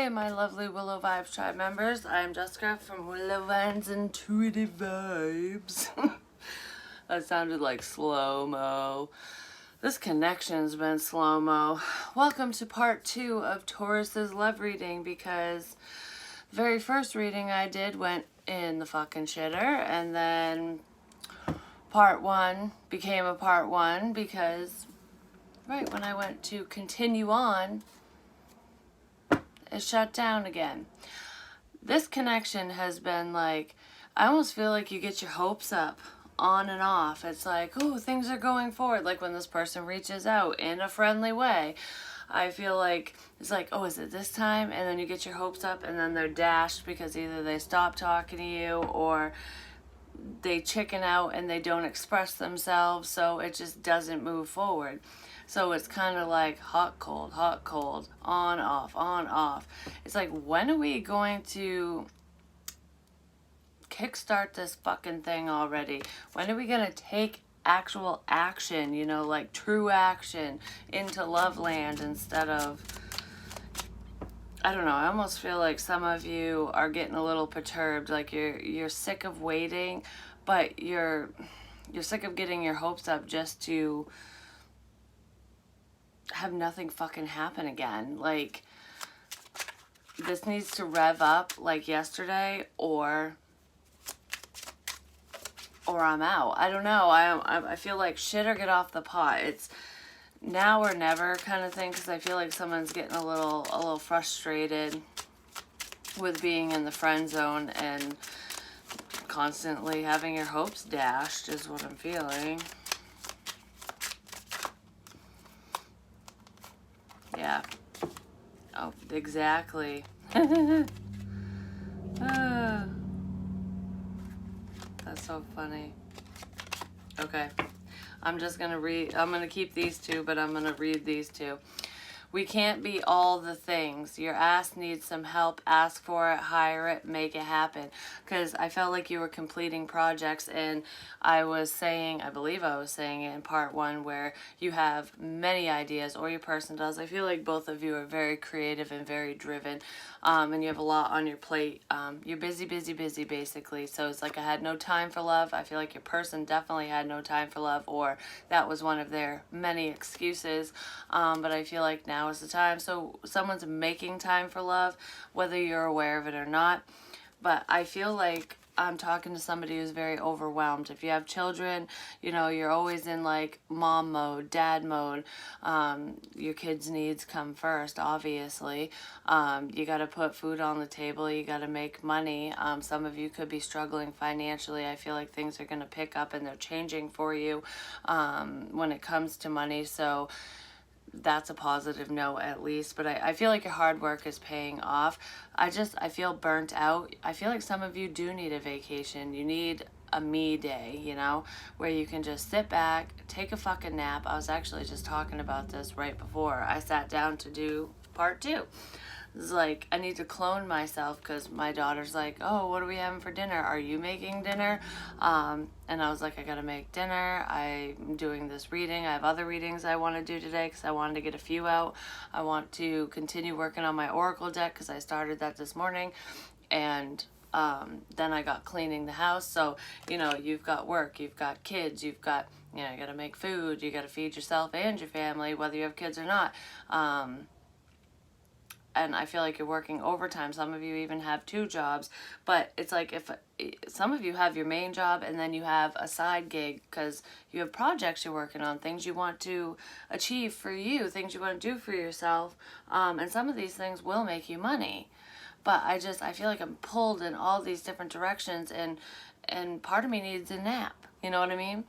Hey, my lovely Willow Vibes Tribe members. I'm Jessica from Willow Vine's Intuitive Vibes. That sounded like slow-mo. This connection's been slow-mo. Welcome to part 2 of Taurus's love reading, because the very first reading I did went in the fucking shitter, and then part 1 became a part 1 because right when I went to continue on, it shut down again. This connection has been like, I almost feel like you get your hopes up on and off. It's like, oh, things are going forward. Like when this person reaches out in a friendly way, I feel like it's like, oh, is it this time? And then you get your hopes up and then they're dashed because either they stop talking to you or they chicken out and they don't express themselves, so it just doesn't move forward. So it's kind of like hot, cold, on, off, on, off. It's like, when are we going to kickstart this fucking thing already? When are we going to take actual action, you know, like true action into love land instead of, I don't know, I almost feel like some of you are getting a little perturbed, like you're sick of waiting, but you're sick of getting your hopes up just to have nothing fucking happen again. Like, this needs to rev up like yesterday, or I'm out. I don't know. I feel like shit or get off the pot. It's now or never kind of thing, because I feel like someone's getting a little frustrated with being in the friend zone and constantly having your hopes dashed is what I'm feeling. Yeah. Oh, exactly. That's so funny. Okay. I'm gonna keep these two, but I'm gonna read these two. We can't be all the things. Your ass needs some help. Ask for it, hire it, make it happen. Because I felt like you were completing projects, and I believe I was saying it in part 1, where you have many ideas, or your person does. I feel like both of you are very creative and very driven, and you have a lot on your plate. You're busy, basically. So it's like, I had no time for love. I feel like your person definitely had no time for love, or that was one of their many excuses. But I feel like now is the time. So someone's making time for love, whether you're aware of it or not. But I feel like I'm talking to somebody who's very overwhelmed. If you have children, you know, you're always in like mom mode, dad mode. Your kids' needs come first, obviously. You got to put food on the table. You got to make money. Some of you could be struggling financially. I feel like things are going to pick up and they're changing for you when it comes to money. So that's a positive note, at least. But I feel like your hard work is paying off. I feel burnt out. I feel like some of you do need a vacation. You need a me day, you know, where you can just sit back, take a fucking nap. I was actually just talking about this right before I sat down to do part 2. It's like, I need to clone myself, because my daughter's like, oh, what are we having for dinner? Are you making dinner? And I was like, I gotta make dinner. I'm doing this reading. I have other readings I want to do today because I wanted to get a few out. I want to continue working on my Oracle deck because I started that this morning. And then I got cleaning the house. So, you know, you've got work, you've got kids, you've got, you know, you gotta make food, you gotta feed yourself and your family, whether you have kids or not. And I feel like you're working overtime. Some of you even have 2 jobs. But it's like, if some of you have your main job and then you have a side gig because you have projects you're working on, things you want to achieve for you, things you want to do for yourself. And some of these things will make you money. But I feel like I'm pulled in all these different directions, and part of me needs a nap. You know what I mean?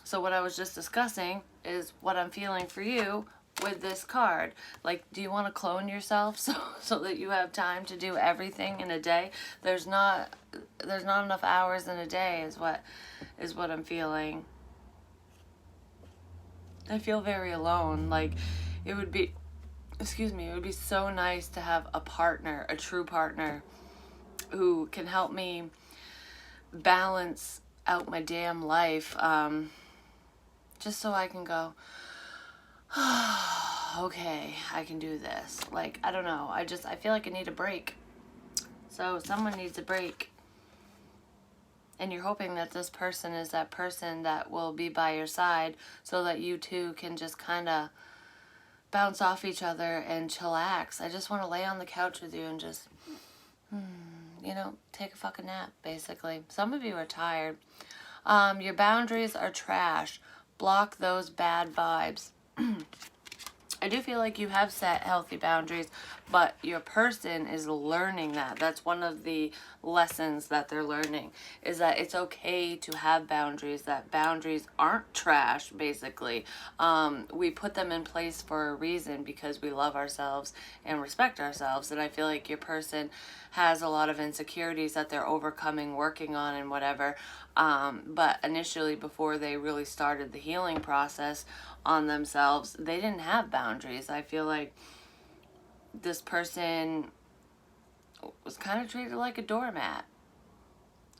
So what I was just discussing is what I'm feeling for you with this card. Like, do you want to clone yourself so that you have time to do everything in a day? There's not enough hours in a day is what I'm feeling. I feel very alone. Like, it would be so nice to have a partner, a true partner, who can help me balance out my damn life, just so I can go, okay, I can do this. Like, I don't know. I feel like I need a break. So someone needs a break. And you're hoping that this person is that person that will be by your side so that you two can just kind of bounce off each other and chillax. I just want to lay on the couch with you and just, you know, take a fucking nap, basically. Some of you are tired. Your boundaries are trash. Block those bad vibes. I do feel like you have set healthy boundaries, but your person is learning that. That's one of the lessons that they're learning, is that it's okay to have boundaries, that boundaries aren't trash, basically. We put them in place for a reason because we love ourselves and respect ourselves. And I feel like your person has a lot of insecurities that they're overcoming, working on, and whatever. But initially, before they really started the healing process on themselves, they didn't have boundaries. I feel like this person was kind of treated like a doormat.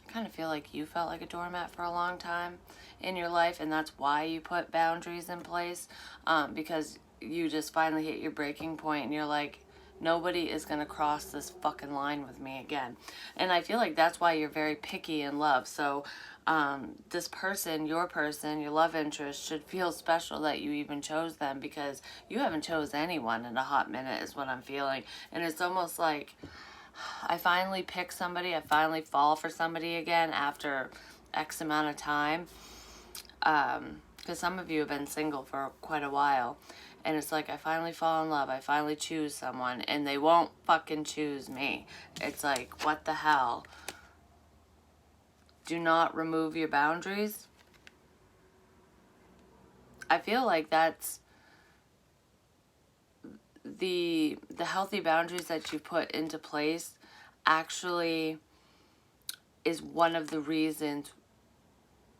I kind of feel like you felt like a doormat for a long time in your life, and that's why you put boundaries in place, because you just finally hit your breaking point and you're like, nobody is going to cross this fucking line with me again. And I feel like that's why you're very picky in love. So this person, your love interest, should feel special that you even chose them, because you haven't chose anyone in a hot minute, is what I'm feeling. And it's almost like I finally pick somebody, I finally fall for somebody again after X amount of time. Because some of you have been single for quite a while. And it's like, I finally fall in love. I finally choose someone. And they won't fucking choose me. It's like, what the hell? Do not remove your boundaries. I feel like that's the healthy boundaries that you put into place actually is one of the reasons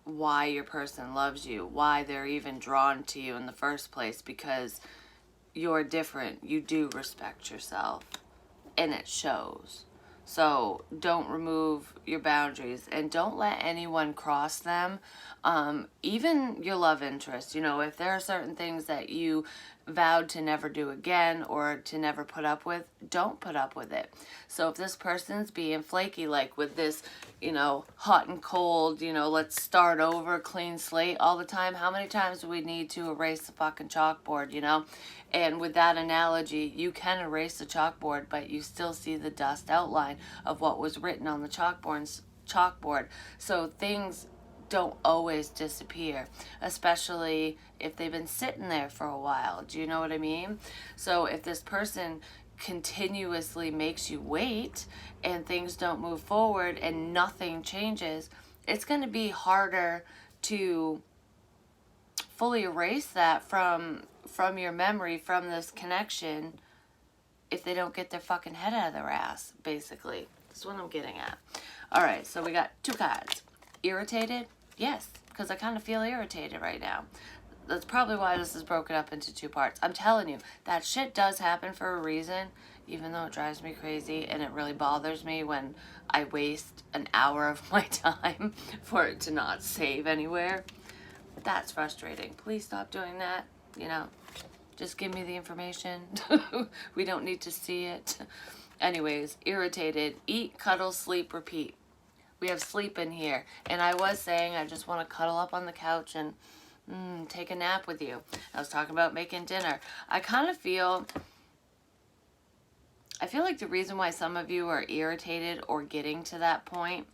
why your person loves you, why they're even drawn to you in the first place, because you're different. You do respect yourself, and it shows. So don't remove your boundaries, and don't let anyone cross them. Even your love interest, you know, if there are certain things that you vowed to never do again or to never put up with, don't put up with it. So if this person's being flaky, like with this, you know, hot and cold, you know, let's start over, clean slate all the time, how many times do we need to erase the fucking chalkboard, you know? And with that analogy, you can erase the chalkboard, but you still see the dust outline of what was written on the chalkboard. So things don't always disappear, especially if they've been sitting there for a while. Do you know what I mean? So if this person continuously makes you wait and things don't move forward and nothing changes, it's going to be harder to fully erase that from your memory, from this connection, if they don't get their fucking head out of their ass, basically. That's what I'm getting at. All right, so we got two cards. Irritated? Yes, because I kind of feel irritated right now. That's probably why this is broken up into two parts. I'm telling you, that shit does happen for a reason, even though it drives me crazy, and it really bothers me when I waste an hour of my time for it to not save anywhere. That's frustrating. Please stop doing that. You know, just give me the information. We don't need to see it. Anyways, irritated. Eat, cuddle, sleep, repeat. We have sleep in here. And I was saying I just want to cuddle up on the couch and take a nap with you. I was talking about making dinner. I feel like the reason why some of you are irritated or getting to that point,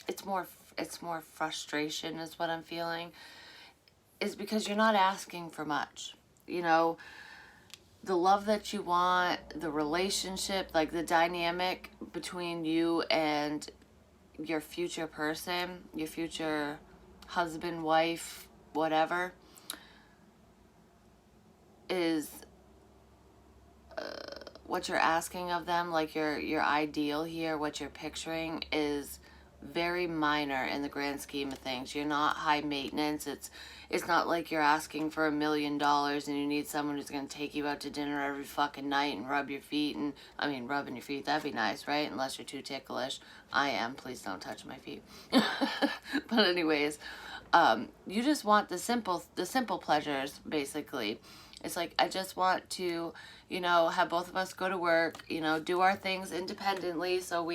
it's more frustration is what I'm feeling, is because you're not asking for much. You know, the love that you want, the relationship, like the dynamic between you and your future person, your future husband, wife, whatever, is what you're asking of them, like your ideal here, what you're picturing, is very minor in the grand scheme of things. You're not high maintenance. It's not like you're asking for $1 million and you need someone who's going to take you out to dinner every fucking night and rub your feet. And I mean, rubbing your feet, that'd be nice, right? Unless you're too ticklish. I am. Please don't touch my feet. But anyways, you just want the simple pleasures, basically. It's like, I just want to, you know, have both of us go to work, you know, do our things independently. So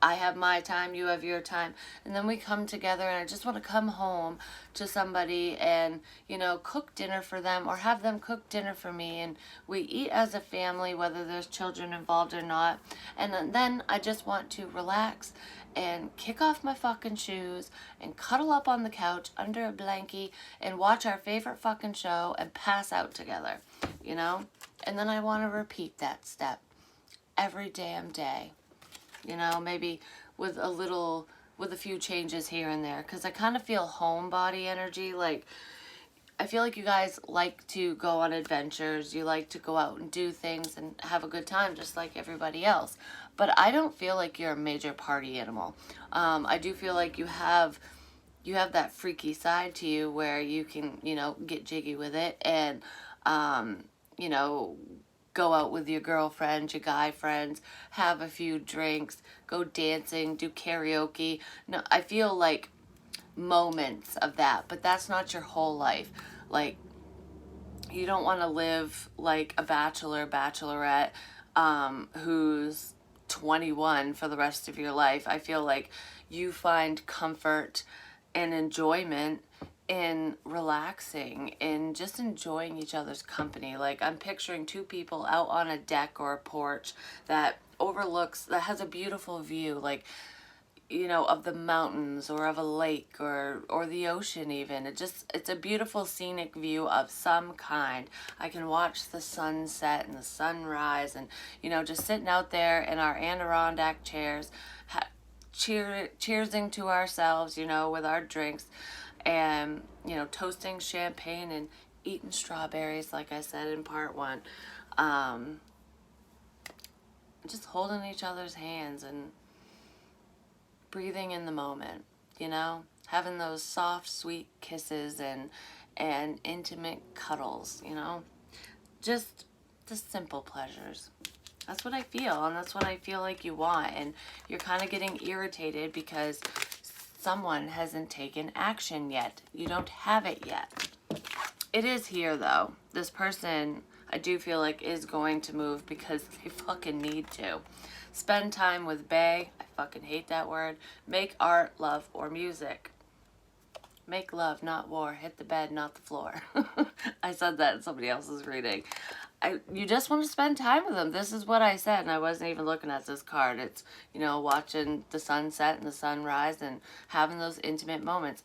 I have my time, you have your time, and then we come together, and I just want to come home to somebody and, you know, cook dinner for them or have them cook dinner for me, and we eat as a family, whether there's children involved or not. And then I just want to relax and kick off my fucking shoes and cuddle up on the couch under a blankie and watch our favorite fucking show and pass out together, you know? And then I want to repeat that step every damn day. You know, maybe with a few changes here and there, because I kind of feel homebody energy. Like, I feel like you guys like to go on adventures, you like to go out and do things and have a good time just like everybody else. But I don't feel like you're a major party animal. I do feel like you have that freaky side to you where you can, you know, get jiggy with it and, you know, go out with your girlfriends, your guy friends, have a few drinks, go dancing, do karaoke. No, I feel like moments of that, but that's not your whole life. Like, you don't want to live like a bachelorette who's 21 for the rest of your life. I feel like you find comfort and enjoyment in relaxing, in just enjoying each other's company. Like, I'm picturing two people out on a deck or a porch that has a beautiful view, like, you know, of the mountains or of a lake or the ocean even. It's a beautiful scenic view of some kind. I can watch the sunset and the sunrise and, you know, just sitting out there in our Adirondack chairs, cheersing to ourselves, you know, with our drinks and, you know, toasting champagne and eating strawberries, like I said in part one. Just holding each other's hands and breathing in the moment, you know, having those soft, sweet kisses and intimate cuddles, you know, just the simple pleasures. That's what I feel, and that's what I feel like you want. And you're kind of getting irritated because someone hasn't taken action yet. You don't have it yet. It is here, though. This person, I do feel like, is going to move because they fucking need to. Spend time with Bae. I fucking hate that word. Make art, love, or music. Make love, not war. Hit the bed, not the floor. I said that in somebody else's reading. You just want to spend time with them. This is what I said, and I wasn't even looking at this card. It's, you know, watching the sunset and the sunrise and having those intimate moments.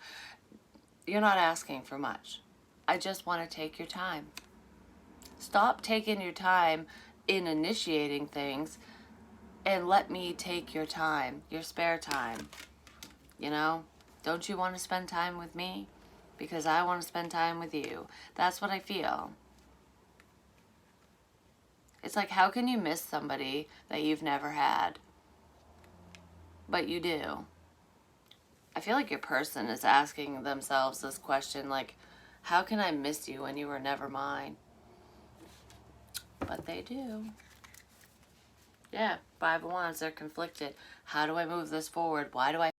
You're not asking for much. I just want to take your time. Stop taking your time in initiating things and let me take your time, your spare time. You know? Don't you want to spend time with me? Because I want to spend time with you. That's what I feel. It's like, how can you miss somebody that you've never had? But you do. I feel like your person is asking themselves this question, like, how can I miss you when you were never mine? But they do. Yeah, 5 of Wands, they're conflicted. How do I move this forward? Why do I